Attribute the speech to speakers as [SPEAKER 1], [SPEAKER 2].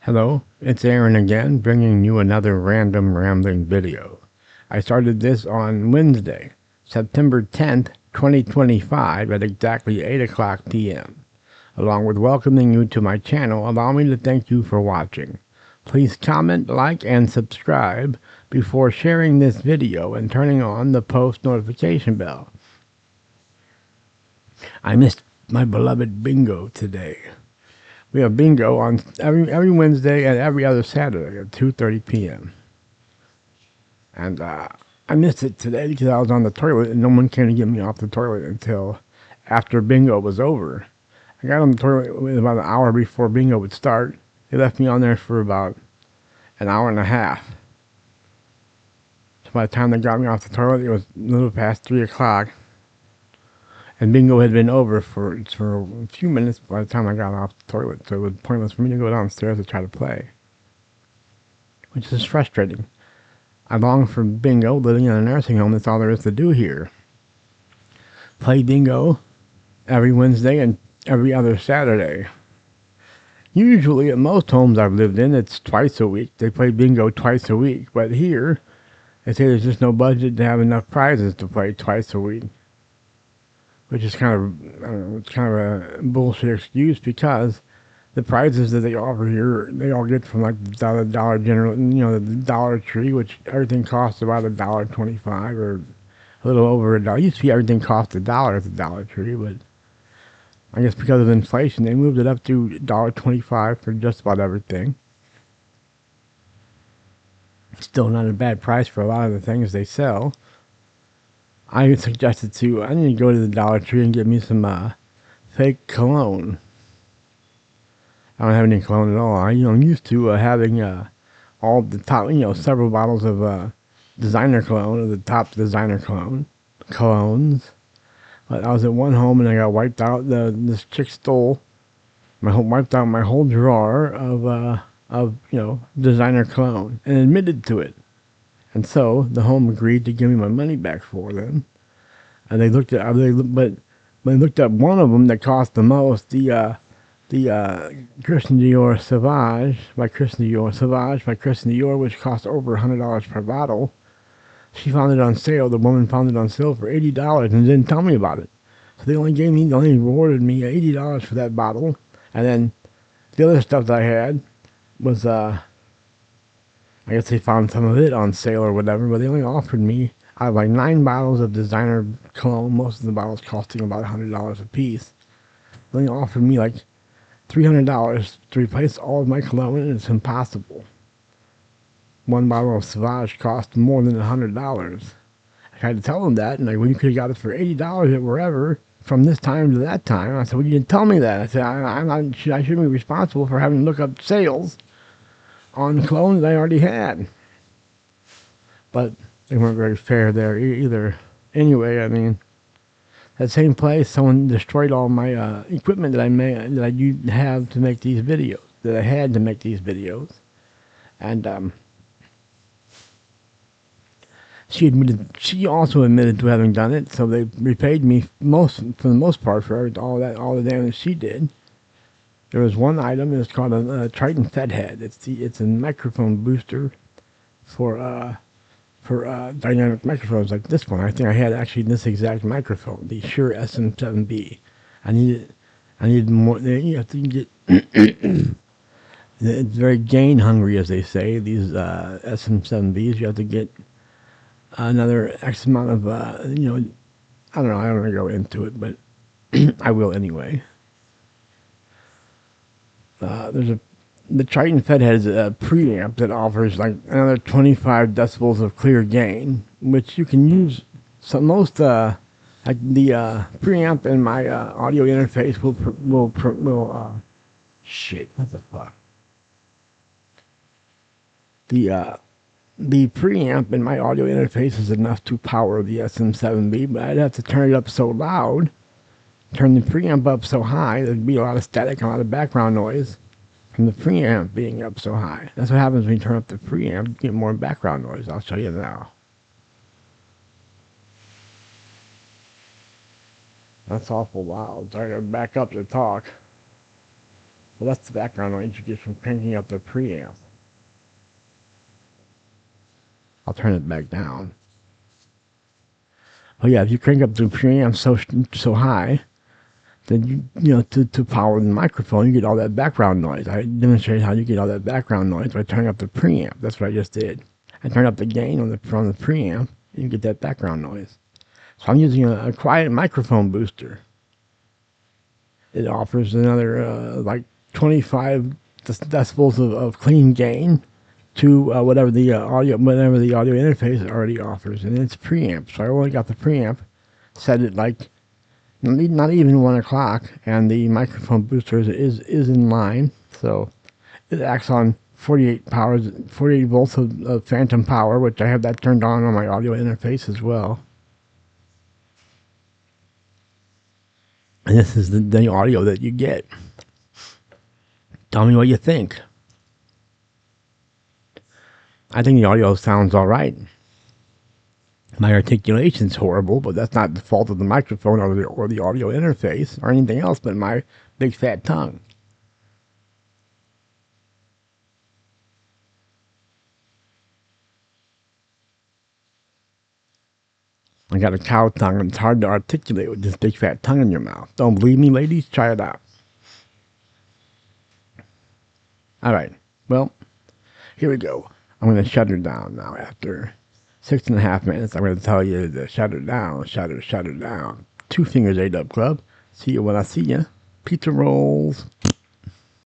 [SPEAKER 1] Hello, it's Aaron again, bringing you another random rambling video. I started this on Wednesday, September 10th, 2025 at exactly 8 o'clock p.m. Along with welcoming you to my channel, allow me to thank you for watching. Please comment, like, and subscribe before sharing this video and turning on the post notification bell. I missed my beloved bingo today. We have bingo on every Wednesday and every other Saturday at 2:30 p.m. And I missed it today because I was on the toilet and no one came to get me off the toilet until after bingo was over. I got on the toilet about an hour before bingo would start. They left me on there for about an hour and a half. So by the time they got me off the toilet, it was a little past 3 o'clock. And bingo had been over for a few minutes by the time I got off the toilet, so it was pointless for me to go downstairs to try to play, which is frustrating. I long for bingo. Living in a nursing home, that's all there is to do here. Play bingo every Wednesday and every other Saturday. Usually at most homes I've lived in, it's twice a week. They play bingo twice a week, but here they say there's just no budget to have enough prizes to play twice a week. Which is kind of, I don't know, it's kind of a bullshit excuse because the prizes that they offer here, they all get from like the Dollar General, the Dollar Tree, which everything costs about $1.25 or a little over $1. It used to be everything cost $1 at the Dollar Tree, but I guess because of inflation, they moved it up to $1.25 for just about everything. Still not a bad price for a lot of the things they sell. I suggested I need to go to the Dollar Tree and get me some fake cologne. I don't have any cologne at all. I'm used to having all the top, several bottles of designer cologne, or the top designer colognes. But I was at one home and I got wiped out. This chick stole wiped out my whole drawer of designer cologne and admitted to it. And so the home agreed to give me my money back for them. And they looked at when they looked at one of them that cost the most, the Christian Dior Sauvage by Christian Dior, which cost over $100 per bottle. She found it on sale. The woman found it on sale for $80 and didn't tell me about it. So they only rewarded me $80 for that bottle. And then the other stuff that I had was I guess they found some of it on sale or whatever, but they only offered me out of like 9 bottles of designer cologne, most of the bottles costing about $100 a piece. They only offered me like $300 to replace all of my cologne, and it's impossible. One bottle of Sauvage cost more than $100. I had to tell them that, and well, you could have got it for $80 at wherever from this time to that time. I said, well, you didn't tell me that. I said, I shouldn't be responsible for having to look up sales on cologne that I already had. But they weren't very fair there either. Anyway, I mean, that same place, someone destroyed all my equipment that I used to have to make these videos, that I had to make these videos. And she also admitted to having done it, so they repaid me for the most part for all the damage she did. There was one item, it's called a Triton Fed Head. It's a microphone booster for dynamic microphones like this one. I think I had actually this exact microphone, the Shure SM7B. I needed more. You have to get. It's very gain hungry, as they say. These SM7Bs, you have to get another X amount of. I don't know. I don't want to go into it, but I will anyway. The Triton Fed Head is a preamp that offers like another 25 decibels of clear gain, which you can use. So most like the preamp in my audio interface will shit. What the fuck? The preamp in my audio interface is enough to power the SM7B, but I'd have to turn it up so loud, turn the preamp up so high, there'd be a lot of static, a lot of background noise from the preamp being up so high. That's what happens when you turn up the preamp. You get more background noise. I'll show you now. That's awful loud. So I gotta back up to talk. Well, that's the background noise you get from cranking up the preamp. I'll turn it back down. Oh yeah, if you crank up the preamp so high, then to power the microphone, you get all that background noise. I demonstrated how you get all that background noise by turning up the preamp. That's what I just did. I turned up the gain on the preamp, and you get that background noise. So I'm using a quiet microphone booster. It offers another like 25 decibels of clean gain to whatever the audio interface already offers, and it's preamp. So I only got the preamp set at like not even 1 o'clock, and the microphone booster is in line. So it acts on 48 volts of phantom power, which I have that turned on my audio interface as well. And this is the audio that you get. Tell me what you think. I think the audio sounds all right. My articulation's horrible, but that's not the fault of the microphone or the audio interface or anything else but my big fat tongue. I got a cow tongue, and it's hard to articulate with this big fat tongue in your mouth. Don't believe me, ladies? Try it out. All right. Well, here we go. I'm going to shut her down now. After 6.5 minutes, I'm going to tell you to shut her down, shut her down. 2 fingers A-Dub Club. See you when I see you. Pizza rolls.